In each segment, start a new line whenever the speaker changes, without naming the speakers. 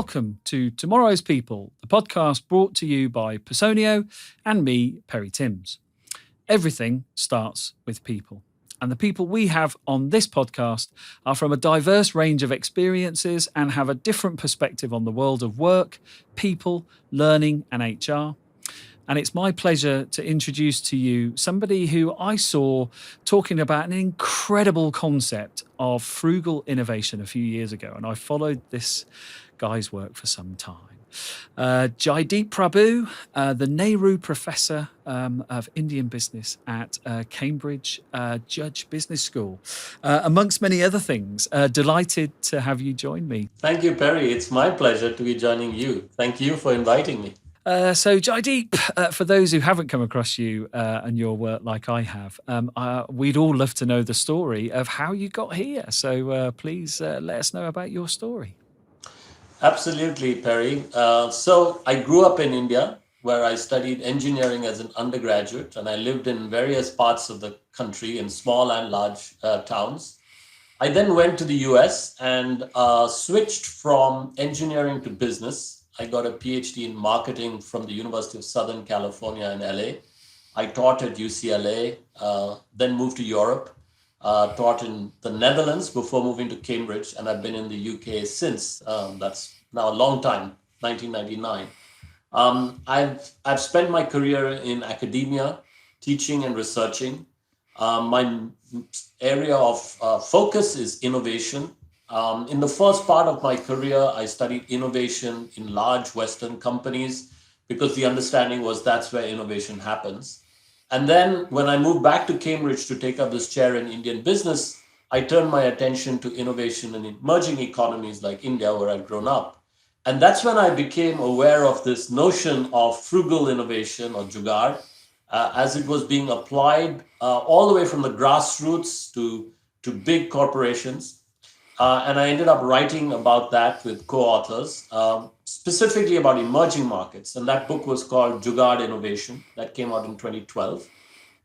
welcome to Tomorrow's People, the podcast brought to you by Personio and me, Perry Timms. Everything starts with people. And the people we have on this podcast are from a diverse range of experiences and have a different perspective on the world of work, people, learning, and HR. And it's my pleasure to introduce to you somebody who I saw talking about an incredible concept of frugal innovation a few years ago. And I followed this guy's work for some time. Jaideep Prabhu, the Nehru Professor of Indian Business at Cambridge Judge Business School, amongst many other things. Delighted to have you join me.
Thank you, Perry. It's my pleasure to be joining you. Thank you for inviting me.
So Jaideep, for those who haven't come across you and your work like I have, we'd all love to know the story of how you got here. So please let us know about your story.
Absolutely, Perry. So I grew up in India, where I studied engineering as an undergraduate, and I lived in various parts of the country in small and large towns. I then went to the US and switched from engineering to business. I got a PhD in marketing from the University of Southern California in LA. I taught at UCLA, then moved to Europe, taught in the Netherlands before moving to Cambridge, and I've been in the UK since. That's now a long time, 1999. I've spent my career in academia, teaching and researching. My area of focus is innovation. In the first part of my career, I studied innovation in large Western companies because the understanding was that's where innovation happens. And then when I moved back to Cambridge to take up this chair in Indian business, I turned my attention to innovation in emerging economies like India, where I'd grown up. And that's when I became aware of this notion of frugal innovation or jugaad, as it was being applied all the way from the grassroots to big corporations. And I ended up writing about that with co-authors, specifically about emerging markets. And that book was called Jugaad Innovation. That came out in 2012.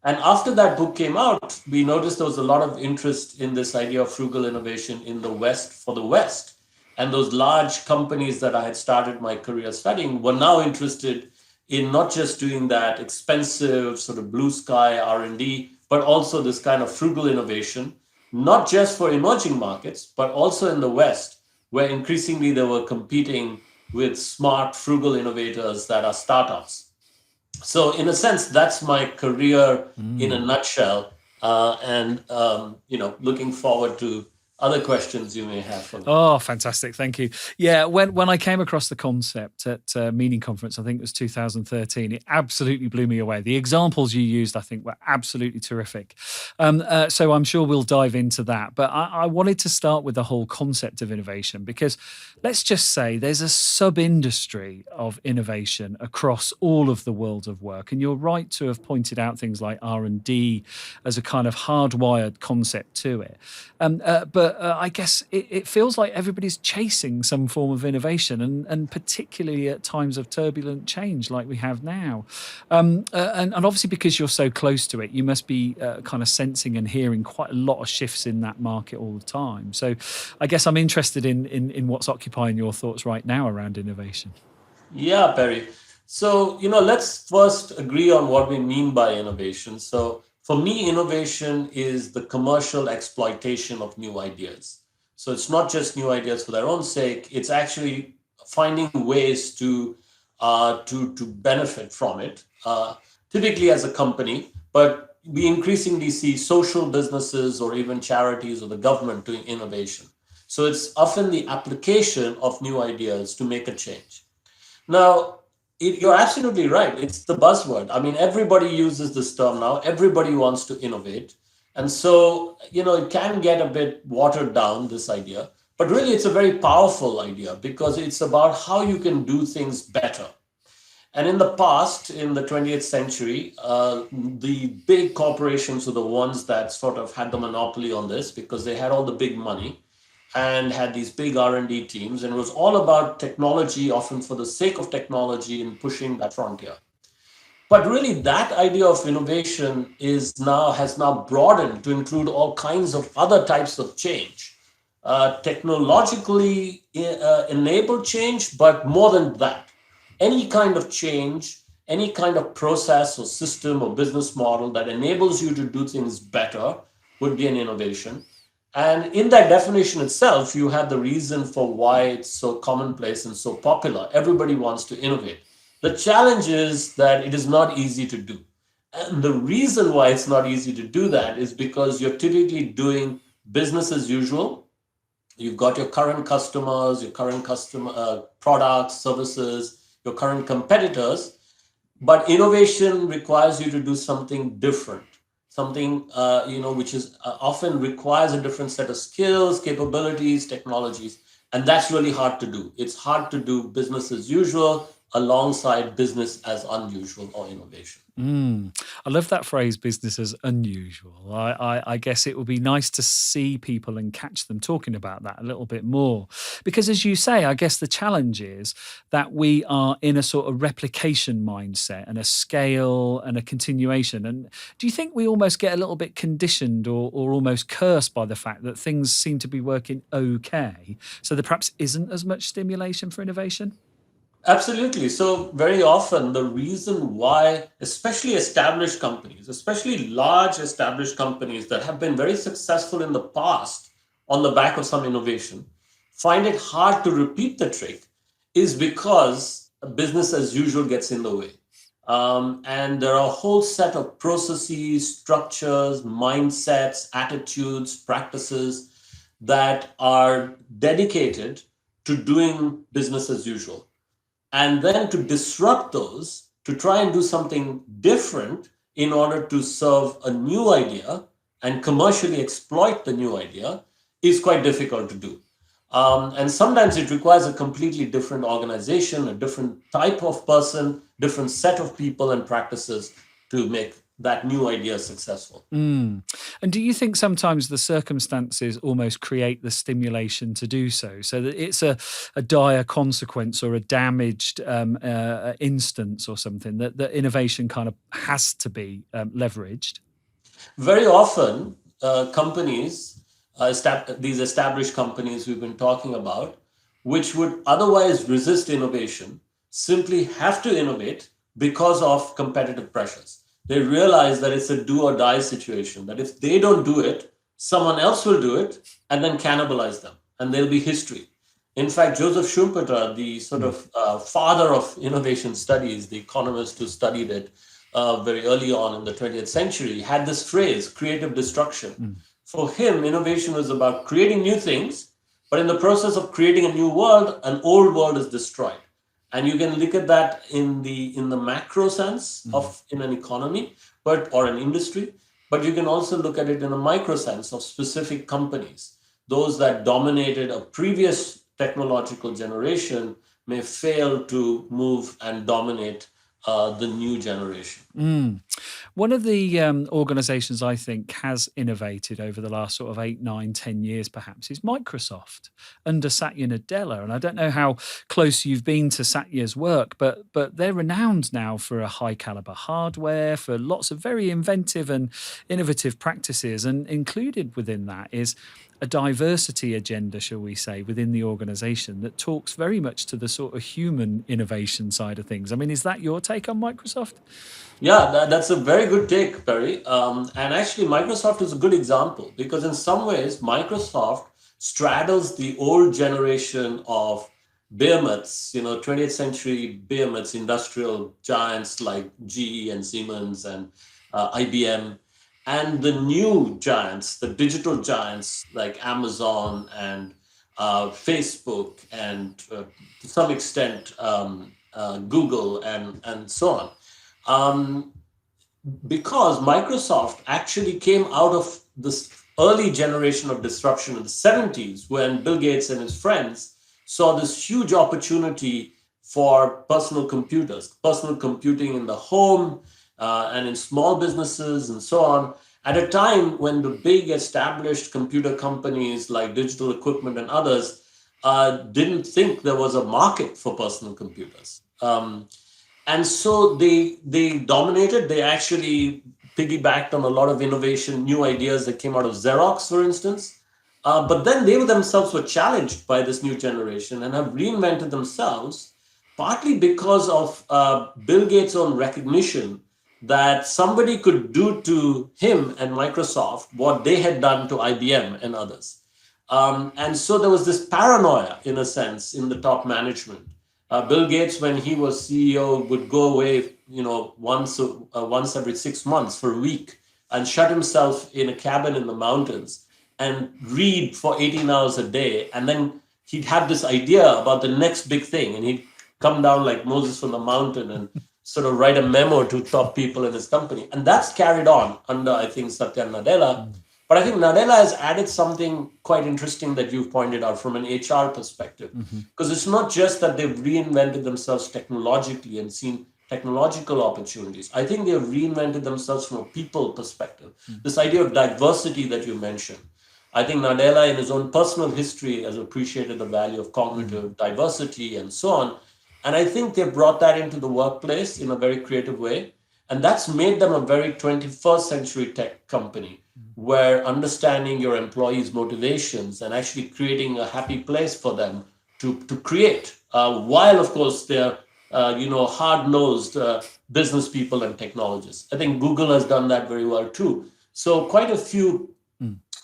And after that book came out, we noticed there was a lot of interest in this idea of frugal innovation in the West for the West. And those large companies that I had started my career studying were now interested in not just doing that expensive sort of blue sky R&D, but also this kind of frugal innovation, not just for emerging markets, but also in the West, where increasingly they were competing with smart, frugal innovators that are startups. So in a sense, that's my career in a nutshell. Looking forward to other questions you may have for me.
Oh, fantastic. Thank you. Yeah, when I came across the concept at Meaning Conference, I think it was 2013, it absolutely blew me away. The examples you used, I think, were absolutely terrific. So I'm sure we'll dive into that. But I wanted to start with the whole concept of innovation, because let's just say there's a sub-industry of innovation across all of the world of work. And you're right to have pointed out things like R&D as a kind of hardwired concept to it. But I guess it feels like everybody's chasing some form of innovation, and particularly at times of turbulent change like we have now. And obviously, because you're so close to it, you must be kind of sensing and hearing quite a lot of shifts in that market all the time. So I guess I'm interested in what's occupying your thoughts right now around innovation.
Yeah, Perry. So, let's first agree on what we mean by innovation. So for me, innovation is the commercial exploitation of new ideas. So it's not just new ideas for their own sake. It's actually finding ways to benefit from it, typically as a company. But we increasingly see social businesses or even charities or the government doing innovation. So it's often the application of new ideas to make a change. Now, you're absolutely right. It's the buzzword. I mean, everybody uses this term now. Everybody wants to innovate. And so, it can get a bit watered down, this idea. But really, it's a very powerful idea because it's about how you can do things better. And in the past, in the 20th century, the big corporations were the ones that sort of had the monopoly on this because they had all the big money and had these big R&D teams. And it was all about technology, often for the sake of technology and pushing that frontier. But really, that idea of innovation has now broadened to include all kinds of other types of change. technologically enable change, but more than that, any kind of change, any kind of process or system or business model that enables you to do things better would be an innovation. And in that definition itself, you have the reason for why it's so commonplace and so popular. Everybody wants to innovate. The challenge is that it is not easy to do. And the reason why it's not easy to do that is because you're typically doing business as usual. You've got your current customers, your current customer products, services, your current competitors, but innovation requires you to do something different, something which is often requires a different set of skills, capabilities, technologies, and that's really hard to do. It's hard to do business as usual alongside business as unusual or innovation.
I love that phrase, business as unusual. I guess it would be nice to see people and catch them talking about that a little bit more. Because as you say, I guess the challenge is that we are in a sort of replication mindset and a scale and a continuation. And do you think we almost get a little bit conditioned or almost cursed by the fact that things seem to be working okay? So there perhaps isn't as much stimulation for innovation?
Absolutely. So, very often, the reason why, especially established companies, especially large established companies that have been very successful in the past on the back of some innovation, find it hard to repeat the trick is because business as usual gets in the way. And there are a whole set of processes, structures, mindsets, attitudes, practices that are dedicated to doing business as usual, and then to disrupt those, to try and do something different in order to serve a new idea and commercially exploit the new idea is quite difficult to do. And sometimes it requires a completely different organization, a different type of person, different set of people and practices to make that new idea successful.
And do you think sometimes the circumstances almost create the stimulation to do so, so that it's a dire consequence or a damaged instance or something that innovation kind of has to be leveraged?
Very often, companies, these established companies we've been talking about, which would otherwise resist innovation, simply have to innovate because of competitive pressures. They realize that it's a do or die situation, that if they don't do it, someone else will do it and then cannibalize them, and there'll be history. In fact, Joseph Schumpeter, the sort of father of innovation studies, the economist who studied it very early on in the 20th century, had this phrase, creative destruction. For him, innovation was about creating new things, but in the process of creating a new world, an old world is destroyed. And you can look at that in the macro sense of in an economy, or an industry, but you can also look at it in a micro sense of specific companies. Those that dominated a previous technological generation may fail to move and dominate the new generation.
One of the organizations I think has innovated over the last sort of 8, 9, 10 years perhaps is Microsoft under Satya Nadella. And I don't know how close you've been to Satya's work, but they're renowned now for a high caliber hardware, for lots of very inventive and innovative practices. And included within that is a diversity agenda, shall we say, within the organization that talks very much to the sort of human innovation side of things. I mean, is that your take on Microsoft?
Yeah, that's a very good take, Perry. And actually, Microsoft is a good example because in some ways, Microsoft straddles the old generation of behemoths, 20th century behemoths, industrial giants like GE and Siemens and IBM, and the new giants, the digital giants like Amazon and Facebook and to some extent Google and so on. Because Microsoft actually came out of this early generation of disruption in the 70s when Bill Gates and his friends saw this huge opportunity for personal computers, personal computing in the home and in small businesses and so on, at a time when the big established computer companies like Digital Equipment and others didn't think there was a market for personal computers. And so they dominated. They actually piggybacked on a lot of innovation, new ideas that came out of Xerox, for instance. But then they themselves were challenged by this new generation and have reinvented themselves, partly because of Bill Gates' own recognition that somebody could do to him and Microsoft what they had done to IBM and others. And so there was this paranoia, in a sense, in the top management. Bill Gates, when he was CEO, would go away, once every 6 months for a week and shut himself in a cabin in the mountains and read for 18 hours a day. And then he'd have this idea about the next big thing, and he'd come down like Moses from the mountain and sort of write a memo to top people in his company. And that's carried on under, I think, Satya Nadella. But I think Nadella has added something quite interesting that you've pointed out from an HR perspective. Because it's not just that they've reinvented themselves technologically and seen technological opportunities. I think they've reinvented themselves from a people perspective. This idea of diversity that you mentioned. I think Nadella, in his own personal history, has appreciated the value of cognitive diversity and so on. And I think they brought that into the workplace in a very creative way. And that's made them a very 21st century tech company, where understanding your employees' motivations and actually creating a happy place for them to create, while, of course, they're hard-nosed business people and technologists. I think Google has done that very well too. So quite a few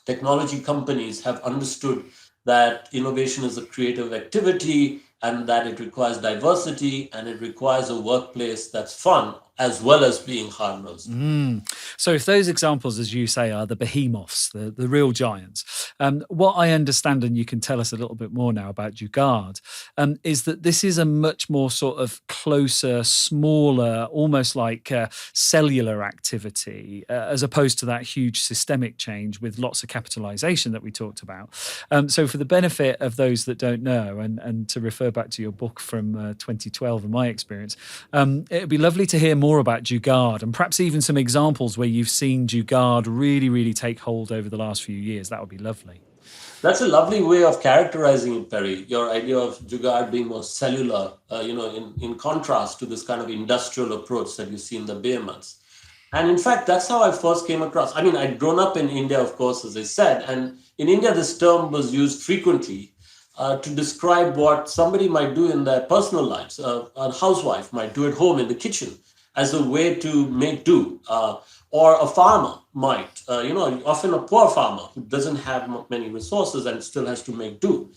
technology companies have understood that innovation is a creative activity and that it requires diversity and it requires a workplace that's fun as well as being hard-nosed.
So if those examples, as you say, are the behemoths, the real giants, what I understand, and you can tell us a little bit more now about Jugaad, is that this is a much more sort of closer, smaller, almost like cellular activity, as opposed to that huge systemic change with lots of capitalization that we talked about. So for the benefit of those that don't know, and to refer back to your book from 2012 and my experience, it'd be lovely to hear more about Jugaad and perhaps even some examples where you've seen Jugaad really, really take hold over the last few years. That would be lovely.
That's a lovely way of characterizing it, Perry. Your idea of Jugaad being more cellular, in contrast to this kind of industrial approach that you see in the behemoths. And in fact, that's how I first came across. I mean, I'd grown up in India, of course, as I said, and in India, this term was used frequently to describe what somebody might do in their personal lives. A housewife might do at home in the kitchen as a way to make do. Or a farmer might, often a poor farmer who doesn't have many resources and still has to make do.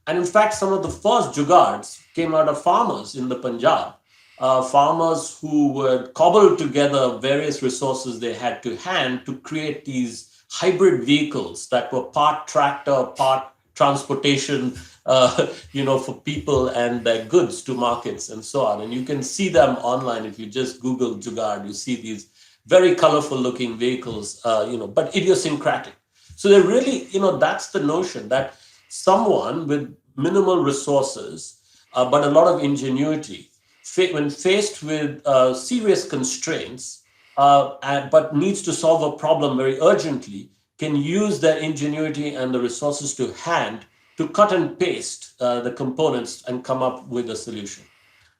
And in fact, some of the first jugaads came out of farmers in the Punjab, farmers who would cobble together various resources they had to hand to create these hybrid vehicles that were part tractor, part transportation, for people and their goods to markets and so on. And you can see them online if you just Google Jugaad. You see these very colorful looking vehicles, but idiosyncratic. So they're really, that's the notion that someone with minimal resources, but a lot of ingenuity, when faced with serious constraints, but needs to solve a problem very urgently, can use their ingenuity and the resources to hand to cut and paste the components and come up with a solution.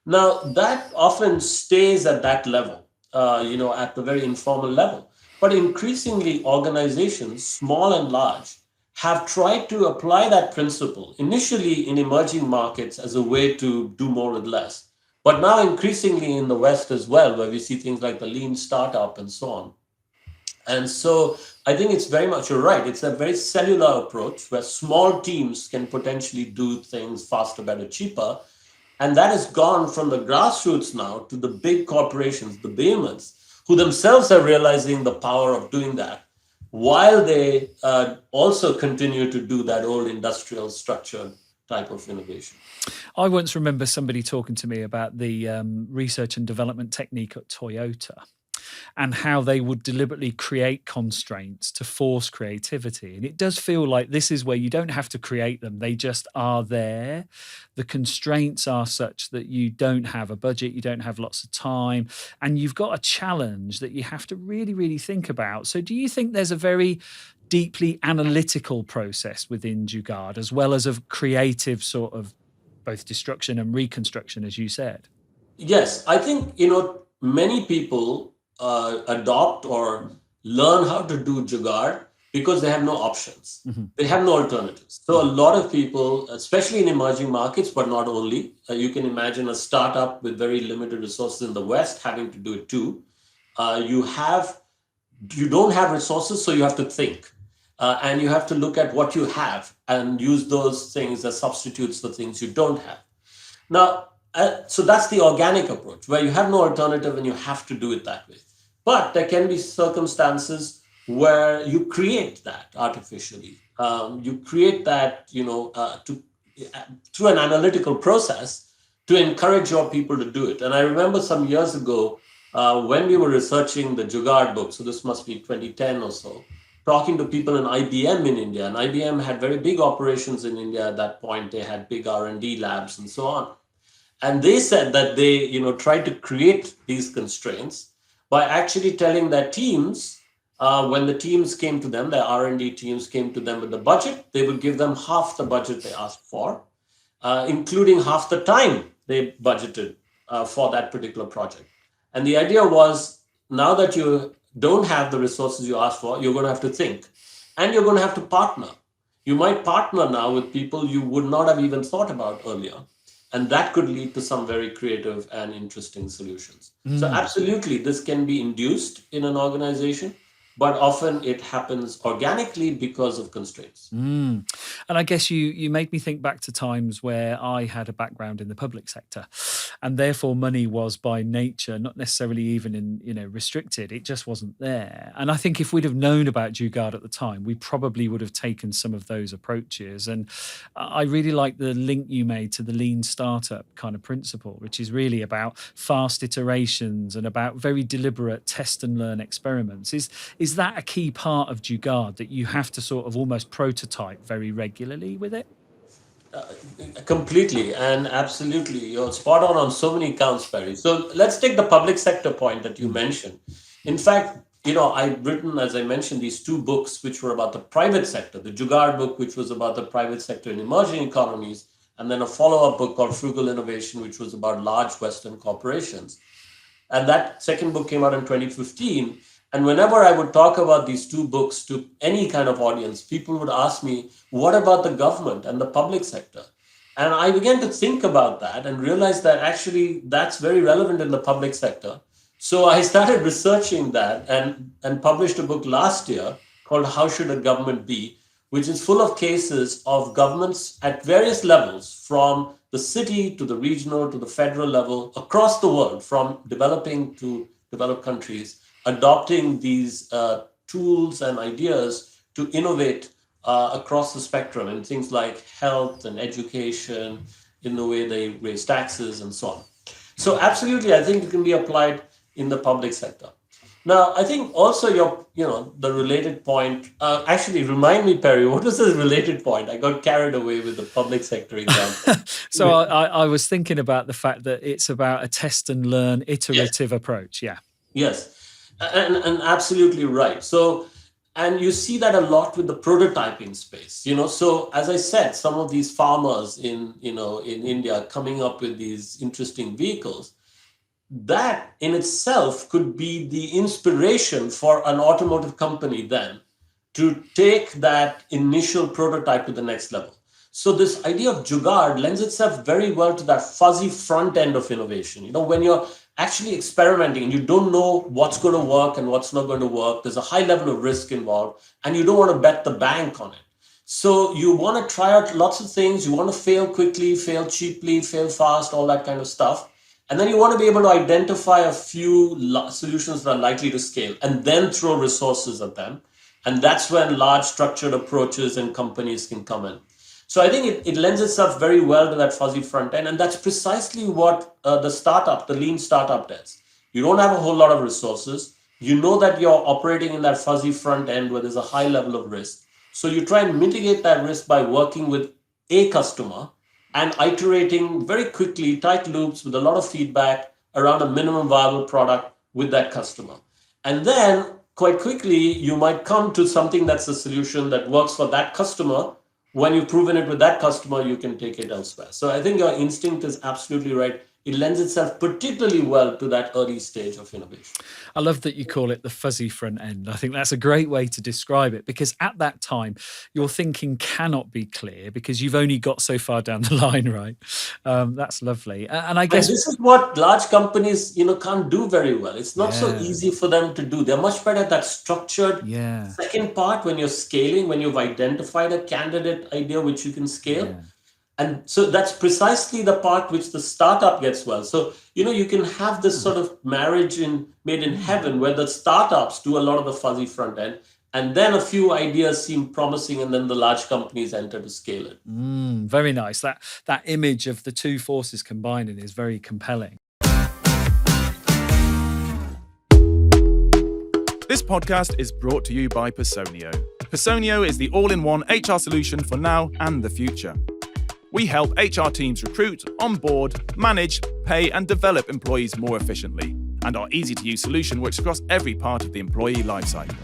Now, that often stays at that level, at the very informal level. But increasingly, organizations, small and large, have tried to apply that principle initially in emerging markets as a way to do more with less. But now, increasingly in the West as well, where we see things like the lean startup and so on. And so I think it's very much, you're right. It's a very cellular approach where small teams can potentially do things faster, better, cheaper. And that has gone from the grassroots now to the big corporations, the behemoths, who themselves are realizing the power of doing that, while they also continue to do that old industrial structure type of innovation.
I once remember somebody talking to me about the research and development technique at Toyota, and how they would deliberately create constraints to force creativity. And it does feel like this is where you don't have to create them. They just are there. The constraints are such that you don't have a budget, you don't have lots of time, and you've got a challenge that you have to really, really think about. So do you think there's a very deeply analytical process within Jugaad, as well as a creative sort of both destruction and reconstruction, as you said?
Yes, I think, many people adopt or learn how to do Jugaad because they have no options.
Hmm.
They have no alternatives. So a lot of people, especially in emerging markets, but not only, you can imagine a startup with very limited resources in the West having to do it too. You have you don't have resources, so you have to think. And you have to look at what you have and use those things as substitutes for things you don't have. Now, so that's the organic approach where you have no alternative and you have to do it that way. But there can be circumstances where you create that artificially. You create that, through an analytical process to encourage your people to do it. And I remember some years ago when we were researching the Jugaad book, so this must be 2010 or so, talking to people in IBM in India, and IBM had very big operations in India at that point. They had big R&D labs and so on. And they said that they, tried to create these constraints by actually telling their teams, when the teams came to them, their R&D teams came to them with the budget, they would give them half the budget they asked for, including half the time they budgeted for that particular project. And the idea was, now that you don't have the resources you asked for, you're going to have to think, and you're going to have to partner. You might partner now with people you would not have even thought about earlier. And that could lead to some very creative and interesting solutions. So, absolutely, this can be induced in an organization, but often it happens organically because of constraints.
And I guess you made me think back to times where I had a background in the public sector, and therefore money was by nature not necessarily even restricted. It just wasn't there. And I think if we'd have known about Jugaad at the time, we probably would have taken some of those approaches. And I really like the link you made to the lean startup kind of principle, which is really about fast iterations and about very deliberate test and learn experiments. Is that a key part of Jugaad, that you have to sort of almost prototype very regularly with it?
Completely and absolutely. You're spot on so many counts, Perry. So let's take the public sector point that you mentioned. In fact, I've written, as I mentioned, these two books which were about the private sector. The Jugaad book, which was about the private sector in emerging economies, and then a follow-up book called Frugal Innovation, which was about large Western corporations. And that second book came out in 2015. And whenever I would talk about these two books to any kind of audience, people would ask me, what about the government and the public sector? And I began to think about that and realized that actually that's very relevant in the public sector. So I started researching that and published a book last year called How Should a Government Be, which is full of cases of governments at various levels, from the city to the regional to the federal level, across the world, from developing to developed countries, adopting these tools and ideas to innovate across the spectrum in things like health and education, in the way they raise taxes and so on. So absolutely, I think it can be applied in the public sector. Now, I think also the related point, actually remind me, Perry, what was the related point? I got carried away with the public sector example.
So I was thinking about the fact that it's about a test and learn iterative approach. Yeah.
Yes, and absolutely right. So, and you see that a lot with the prototyping space. So as I said, some of these farmers in India coming up with these interesting vehicles, that in itself could be the inspiration for an automotive company then to take that initial prototype to the next level. So this idea of Jugaad lends itself very well to that fuzzy front end of innovation. When you're actually experimenting and you don't know what's going to work and what's not going to work, there's a high level of risk involved, and you don't want to bet the bank on it. So you want to try out lots of things. You want to fail quickly, fail cheaply, fail fast, all that kind of stuff. And then you want to be able to identify a few solutions that are likely to scale and then throw resources at them. And that's when large structured approaches and companies can come in. So I think it lends itself very well to that fuzzy front end. And that's precisely what the lean startup does. You don't have a whole lot of resources. You know that you're operating in that fuzzy front end where there's a high level of risk. So you try and mitigate that risk by working with a customer and iterating very quickly, tight loops with a lot of feedback around a minimum viable product with that customer. And then quite quickly, you might come to something that's a solution that works for that customer. When you've proven it with that customer, you can take it elsewhere. So I think your instinct is absolutely right. it lends itself particularly well to that early stage of innovation.
I love that you call it the fuzzy front end. I think that's a great way to describe it, because at that time, your thinking cannot be clear because you've only got so far down the line, right? That's lovely. And I
And
guess,
this is what large companies, can't do very well. It's not so
yeah,
easy for them to do. They're much better at that structured
yeah,
second part when you're scaling, when you've identified a candidate idea which you can scale.
yeah.
And so that's precisely the part which the startup gets well. So, you can have this sort of marriage made in
Mm.
heaven where the startups do a lot of the fuzzy front end. And then a few ideas seem promising, and then the large companies enter to scale it.
Very nice. That image of the two forces combining is very compelling.
This podcast is brought to you by Personio. Personio is the all-in-one HR solution for now and the future. We help HR teams recruit, onboard, manage, pay, and develop employees more efficiently. And our easy-to-use solution works across every part of the employee lifecycle.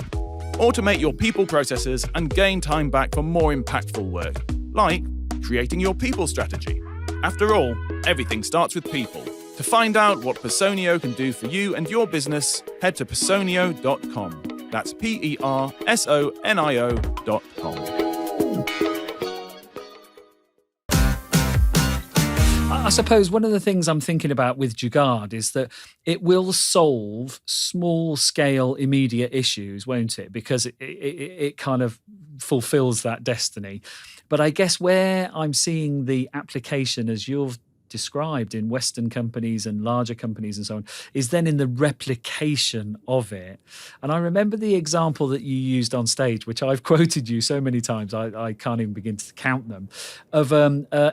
Automate your people processes and gain time back for more impactful work, like creating your people strategy. After all, everything starts with people. To find out what Personio can do for you and your business, head to personio.com. That's Personio.com.
I suppose one of the things I'm thinking about with Jugaad is that it will solve small-scale, immediate issues, won't it? Because it kind of fulfills that destiny. But I guess where I'm seeing the application, as you've described, in Western companies and larger companies and so on, is then in the replication of it. And I remember the example that you used on stage, which I've quoted you so many times, I can't even begin to count them, of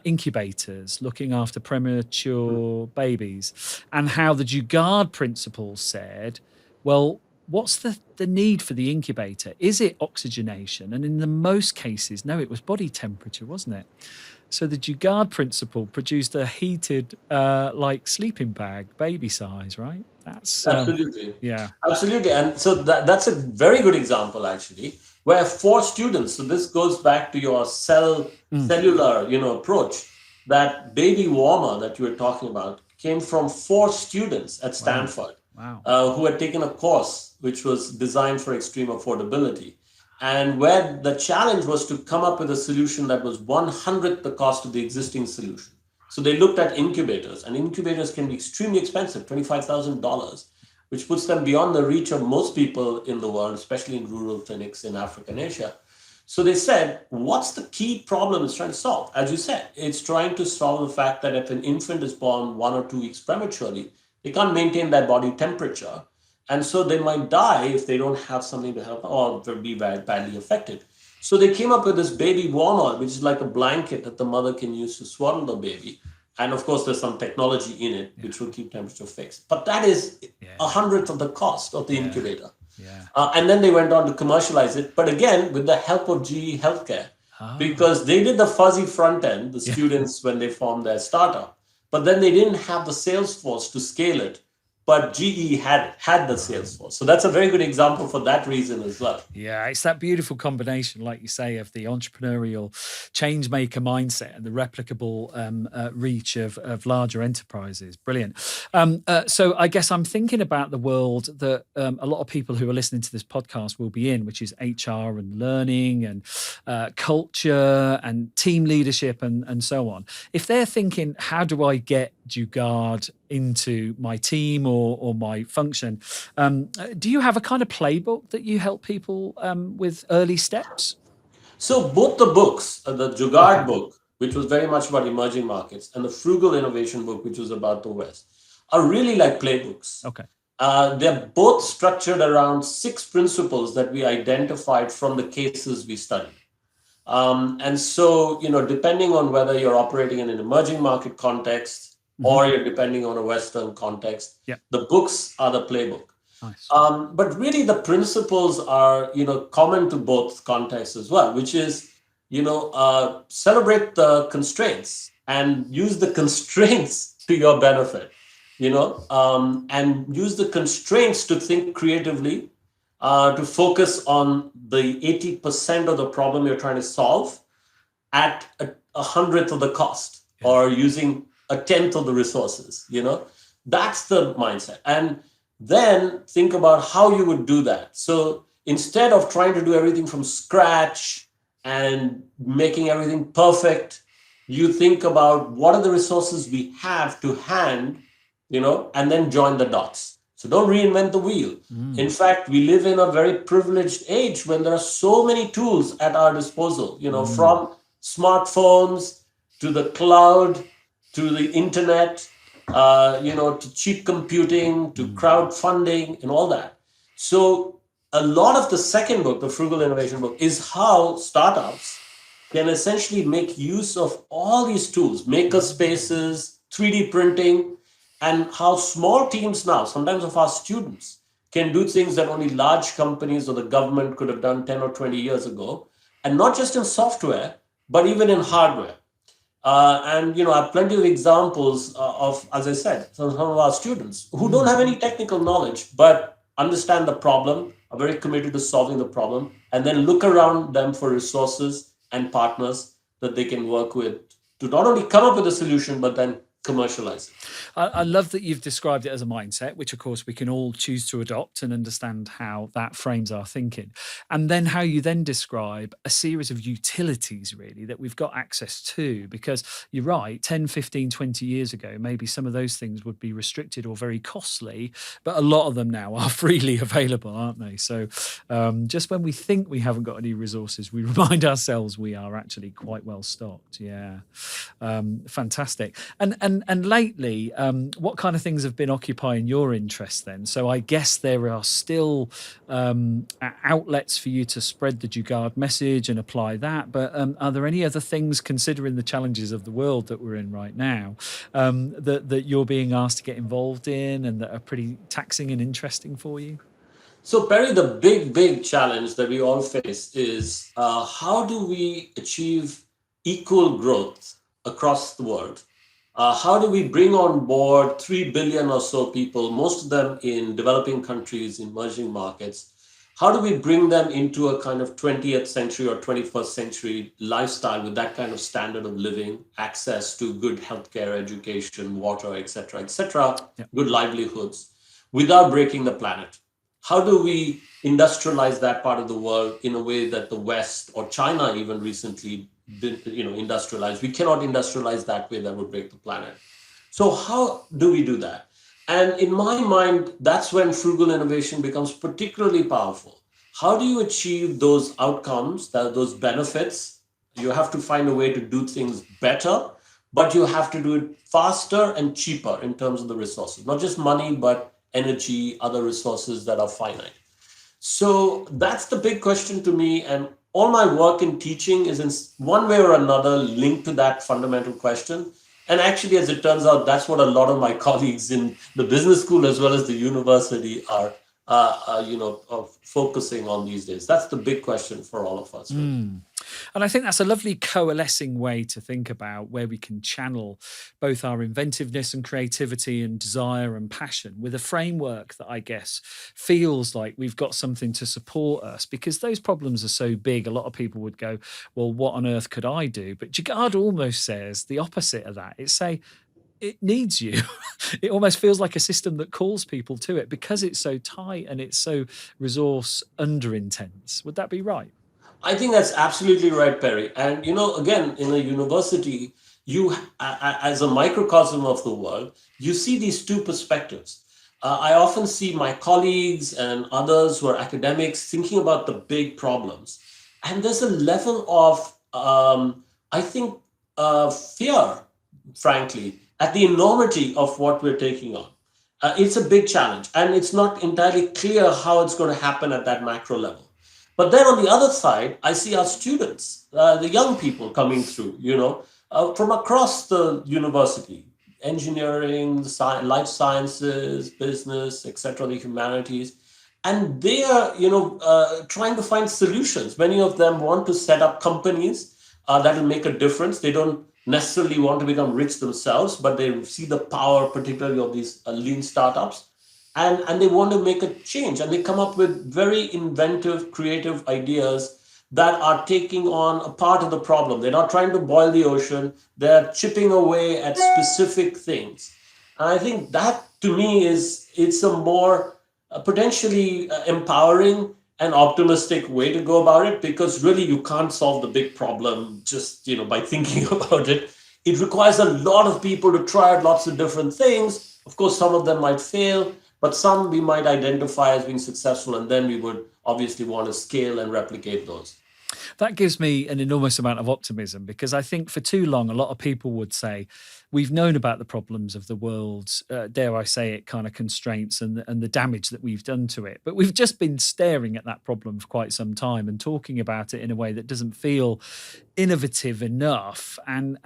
incubators looking after premature babies, and how the Jugaad principle said, well, what's the need for the incubator? Is it oxygenation? And in the most cases, no, it was body temperature, wasn't it? So the Jugaad principle produced a heated, like sleeping bag, baby size, right? That's
Absolutely.
yeah,
Absolutely. And so that's a very good example, actually, where four students, so this goes back to your cellular, approach. That baby warmer that you were talking about came from four students at Stanford
wow,
who had taken a course which was designed for extreme affordability. And where the challenge was to come up with a solution that was 1/100th the cost of the existing solution. So they looked at incubators, and incubators can be extremely expensive, $25,000, which puts them beyond the reach of most people in the world, especially in rural clinics in Africa and Asia. So they said, what's the key problem it's trying to solve? As you said, it's trying to solve the fact that if an infant is born 1 or 2 weeks prematurely, they can't maintain their body temperature. And so they might die if they don't have something to help, or be very badly affected. So they came up with this baby warmer, which is like a blanket that the mother can use to swaddle the baby. And of course, there's some technology in it which will keep temperature fixed. But that is 1/100th of the cost of the incubator.
yeah.
And then they went on to commercialize it, but again, with the help of GE Healthcare, because they did the fuzzy front end, the students, when they formed their startup, but then they didn't have the sales force to scale it. But GE had the sales force. So that's a very good example for that reason as well.
Yeah, it's that beautiful combination, like you say, of the entrepreneurial change maker mindset and the replicable reach of larger enterprises. Brilliant. So I guess I'm thinking about the world that a lot of people who are listening to this podcast will be in, which is HR and learning and culture and team leadership and so on. If they're thinking, how do I get Jugaad into my team or my function, do you have a kind of playbook that you help people with early steps?
So both the books, the Jugaad book, which was very much about emerging markets, and the Frugal Innovation book, which was about the West, are really like playbooks.
Okay.
They're both structured around 6 principles that we identified from the cases we studied. And so, depending on whether you're operating in an emerging market context or you're depending on a Western context, the books are the playbook.
Nice.
But really, the principles are, common to both contexts as well, which is, celebrate the constraints and use the constraints to your benefit, and use the constraints to think creatively, to focus on the 80% of the problem you're trying to solve at 1/100th of the cost, or using a tenth of the resources, That's the mindset. And then think about how you would do that. So instead of trying to do everything from scratch and making everything perfect, you think about what are the resources we have to hand, and then join the dots. So don't reinvent the wheel. In fact, we live in a very privileged age when there are so many tools at our disposal, from smartphones to the cloud to the internet, to cheap computing, to crowdfunding and all that. So a lot of the second book, the Frugal Innovation book, is how startups can essentially make use of all these tools, maker spaces, 3D printing, and how small teams now, sometimes of our students, can do things that only large companies or the government could have done 10 or 20 years ago. And not just in software, but even in hardware. And I have plenty of examples of, as I said, some of our students who don't have any technical knowledge, but understand the problem, are very committed to solving the problem, and then look around them for resources and partners that they can work with to not only come up with a solution, but then commercialize it.
I love that you've described it as a mindset, which of course we can all choose to adopt and understand how that frames our thinking. And then how you then describe a series of utilities really that we've got access to, because you're right, 10, 15, 20 years ago, maybe some of those things would be restricted or very costly, but a lot of them now are freely available, aren't they? So just when we think we haven't got any resources, we remind ourselves we are actually quite well stocked. Yeah. Fantastic. And lately, what kind of things have been occupying your interest then? So I guess there are still outlets for you to spread the Jugaad message and apply that. But are there any other things, considering the challenges of the world that we're in right now, that you're being asked to get involved in and that are pretty taxing and interesting for you?
So, Perry, the big challenge that we all face is how do we achieve equal growth across the world? How do we bring on board 3 billion or so people, most of them in developing countries, emerging markets? How do we bring them into a kind of 20th century or 21st century lifestyle with that kind of standard of living, access to good healthcare, education, water, etc., good livelihoods, without breaking the planet? How do we industrialize that part of the world in a way that the West or China even recently did, industrialize? We cannot industrialize that way, that would break the planet. So how do we do that? And in my mind, that's when frugal innovation becomes particularly powerful. How do you achieve those outcomes, those benefits? You have to find a way to do things better, but you have to do it faster and cheaper in terms of the resources, not just money, but energy, other resources that are finite. So that's the big question to me. And all my work in teaching is in one way or another linked to that fundamental question. And actually, as it turns out, that's what a lot of my colleagues in the business school as well as the university are focusing on these days. That's the big question for all of us.
And I think that's a lovely coalescing way to think about where we can channel both our inventiveness and creativity and desire and passion with a framework that I guess feels like we've got something to support us, because those problems are so big. A lot of people would go, well, what on earth could I do? But Jugaad almost says the opposite of that. It's say, it needs you. It almost feels like a system that calls people to it because it's so tight and it's so resource under intense. Would that be right?
I think that's absolutely right, Perry. And, again, in a university, you, as a microcosm of the world, you see these two perspectives. I often see my colleagues and others who are academics thinking about the big problems. And there's a level of, I think, fear, frankly, at the enormity of what we're taking on. It's a big challenge, and it's not entirely clear how it's going to happen at that macro level. But then on the other side, I see our students, the young people coming through, from across the university, engineering, life sciences, business, etc., the humanities. And they are, trying to find solutions. Many of them want to set up companies that will make a difference. They don't necessarily want to become rich themselves, but they see the power, particularly of these lean startups. And they want to make a change, and they come up with very inventive, creative ideas that are taking on a part of the problem. They're not trying to boil the ocean. They're chipping away at specific things. And I think that to me it's a more potentially empowering and optimistic way to go about it, because really you can't solve the big problem just by thinking about it. It requires a lot of people to try out lots of different things. Of course, some of them might fail, but some we might identify as being successful, and then we would obviously want to scale and replicate those.
That gives me an enormous amount of optimism, because I think for too long, a lot of people would say, we've known about the problems of the world's, dare I say it, kind of constraints and the damage that we've done to it. But we've just been staring at that problem for quite some time and talking about it in a way that doesn't feel innovative enough and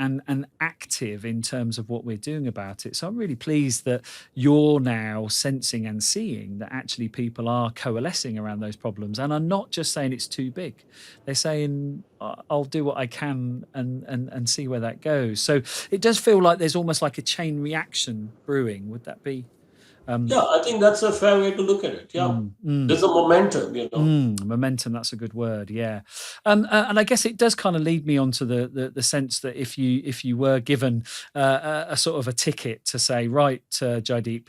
active in terms of what we're doing about it. So I'm really pleased that you're now sensing and seeing that actually people are coalescing around those problems and are not just saying it's too big. They're saying, I'll do what I can and see where that goes. So it does feel like there's almost like a chain reaction brewing. Would that be?
Yeah, I think that's a fair way to look at it. Yeah. There's a momentum.
Momentum, that's a good word. Yeah. And I guess it does kind of lead me on to the sense that if you were given a sort of a ticket to say, right, Jaideep,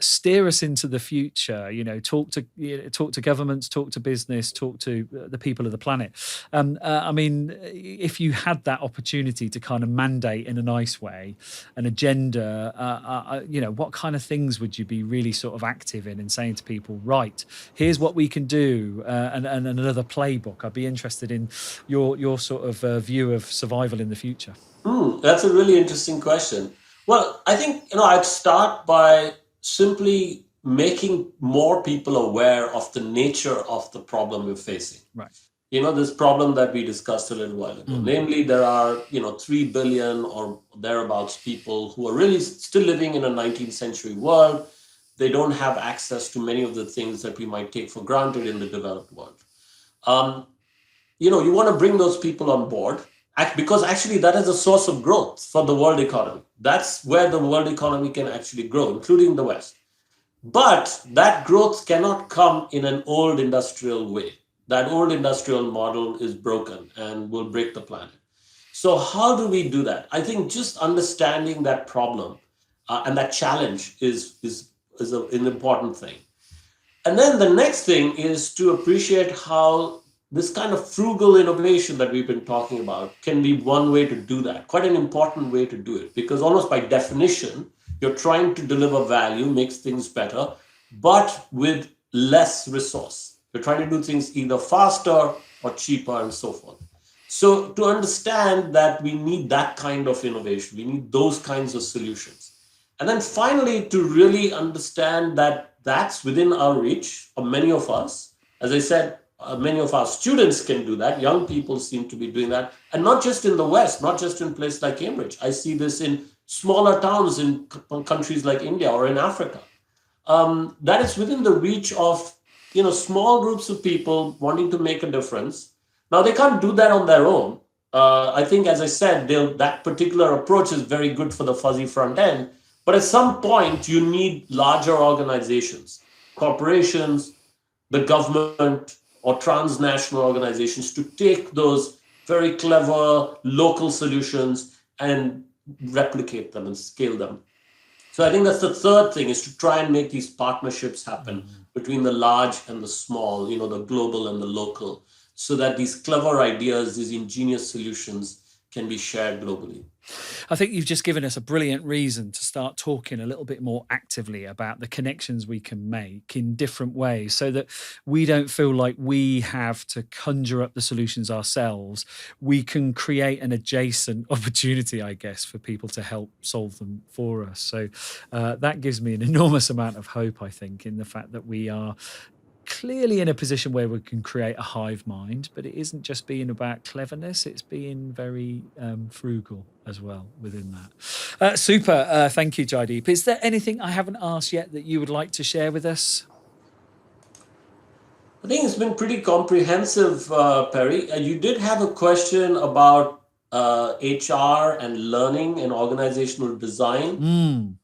steer us into the future, talk to governments, talk to business, talk to the people of the planet. I mean, if you had that opportunity to kind of mandate in a nice way an agenda, what kind of things would you be really sort of active in and saying to people, right, here's what we can do, and another playbook? I'd be interested in your sort of view of survival in the future.
That's a really interesting question. Well, I think I'd start by simply making more people aware of the nature of the problem we're facing.
Right.
This problem that we discussed a little while ago. Namely, there are 3 billion or thereabouts people who are really still living in a 19th century world. They don't have access to many of the things that we might take for granted in the developed world. You want to bring those people on board, because actually that is a source of growth for the world economy. That's where the world economy can actually grow, including the West. But that growth cannot come in an old industrial way. That old industrial model is broken and will break the planet. So how do we do that? I think just understanding that problem and that challenge is an important thing. And then the next thing is to appreciate how this kind of frugal innovation that we've been talking about can be one way to do that, quite an important way to do it, because almost by definition, you're trying to deliver value, makes things better, but with less resource. You're trying to do things either faster or cheaper and so forth. So to understand that we need that kind of innovation, we need those kinds of solutions. And then finally, to really understand that that's within our reach of many of us. As I said, many of our students can do that. Young people seem to be doing that. And not just in the West, not just in places like Cambridge. I see this in smaller towns in countries like India or in Africa. That is within the reach of small groups of people wanting to make a difference. Now, they can't do that on their own. I think, as I said, that particular approach is very good for the fuzzy front end. But at some point, you need larger organizations, corporations, the government, or transnational organizations to take those very clever local solutions and replicate them and scale them. So I think that's the third thing, is to try and make these partnerships happen between the large and the small, the global and the local, so that these clever ideas, these ingenious solutions can be shared globally.
I think you've just given us a brilliant reason to start talking a little bit more actively about the connections we can make in different ways, so that we don't feel like we have to conjure up the solutions ourselves. We can create an adjacent opportunity, I guess, for people to help solve them for us. So that gives me an enormous amount of hope, I think, in the fact that we are clearly in a position where we can create a hive mind, but it isn't just being about cleverness, it's being very frugal as well within that. Super. Thank you, Jaideep. Is there anything I haven't asked yet that you would like to share with us?
I think it's been pretty comprehensive, Perry. You did have a question about HR and learning and organizational design.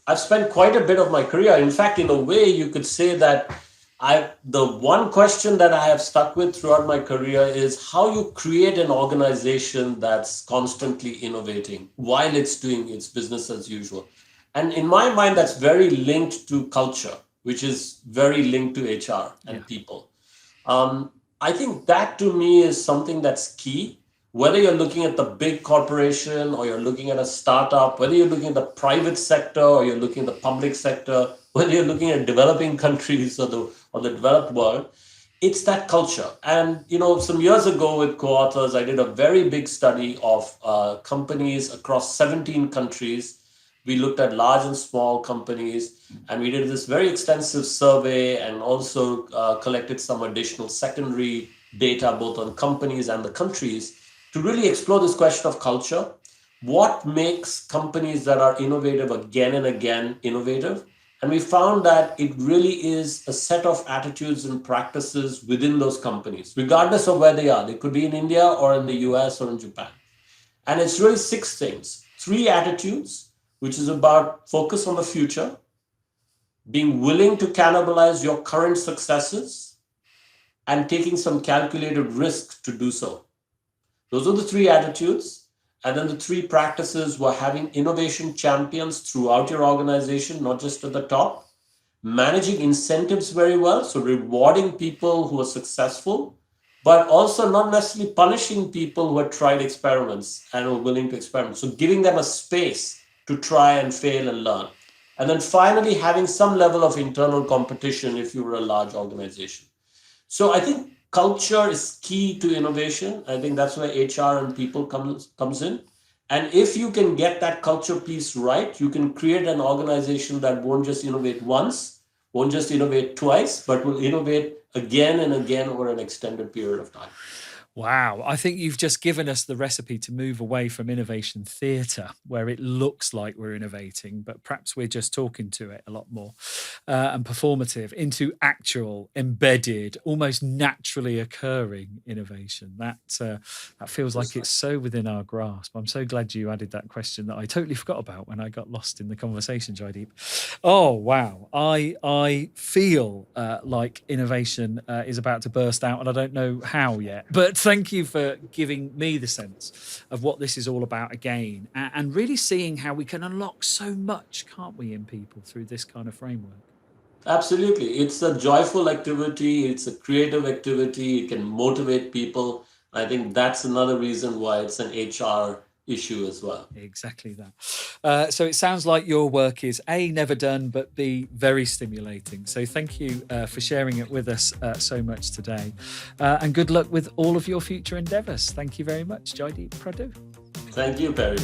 I've spent quite a bit of my career. In fact, in a way, you could say that The one question that I have stuck with throughout my career is how you create an organization that's constantly innovating while it's doing its business as usual. And in my mind, that's very linked to culture, which is very linked to HR and people. I think that to me is something that's key. Whether you're looking at the big corporation or you're looking at a startup, whether you're looking at the private sector or you're looking at the public sector, whether you're looking at developing countries or the developed world, it's that culture. And some years ago with co-authors, I did a very big study of companies across 17 countries. We looked at large and small companies, and we did this very extensive survey and also collected some additional secondary data both on companies and the countries to really explore this question of culture. What makes companies that are innovative again and again innovative? And we found that it really is a set of attitudes and practices within those companies, regardless of where they are. They could be in India or in the US or in Japan. And it's really 6 things. 3 attitudes, which is about focus on the future, being willing to cannibalize your current successes, and taking some calculated risks to do so. Those are the 3 attitudes. And then the 3 practices were having innovation champions throughout your organization, not just at the top, managing incentives very well, so rewarding people who are successful, but also not necessarily punishing people who have tried experiments and are willing to experiment. So giving them a space to try and fail and learn. And then finally, having some level of internal competition if you were a large organization. So I think culture is key to innovation. I think that's where HR and people comes in. And if you can get that culture piece right, you can create an organization that won't just innovate once, won't just innovate twice, but will innovate again and again over an extended period of time.
Wow. I think you've just given us the recipe to move away from innovation theatre, where it looks like we're innovating, but perhaps we're just talking to it a lot more, and performative, into actual, embedded, almost naturally occurring innovation. That feels like it's so within our grasp. I'm so glad you added that question that I totally forgot about when I got lost in the conversation, Jaideep. Oh, wow. I feel like innovation is about to burst out, and I don't know how yet. But thank you for giving me the sense of what this is all about again, and really seeing how we can unlock so much, can't we, in people through this kind of framework.
Absolutely. It's a joyful activity. It's a creative activity. It can motivate people. I think that's another reason why it's an HR issue as well.
Exactly that. So it sounds like your work is A, never done, but B, very stimulating. So thank you for sharing it with us so much today. And good luck with all of your future endeavours. Thank you very much, Jaideep Prabhu.
Thank you, Perry.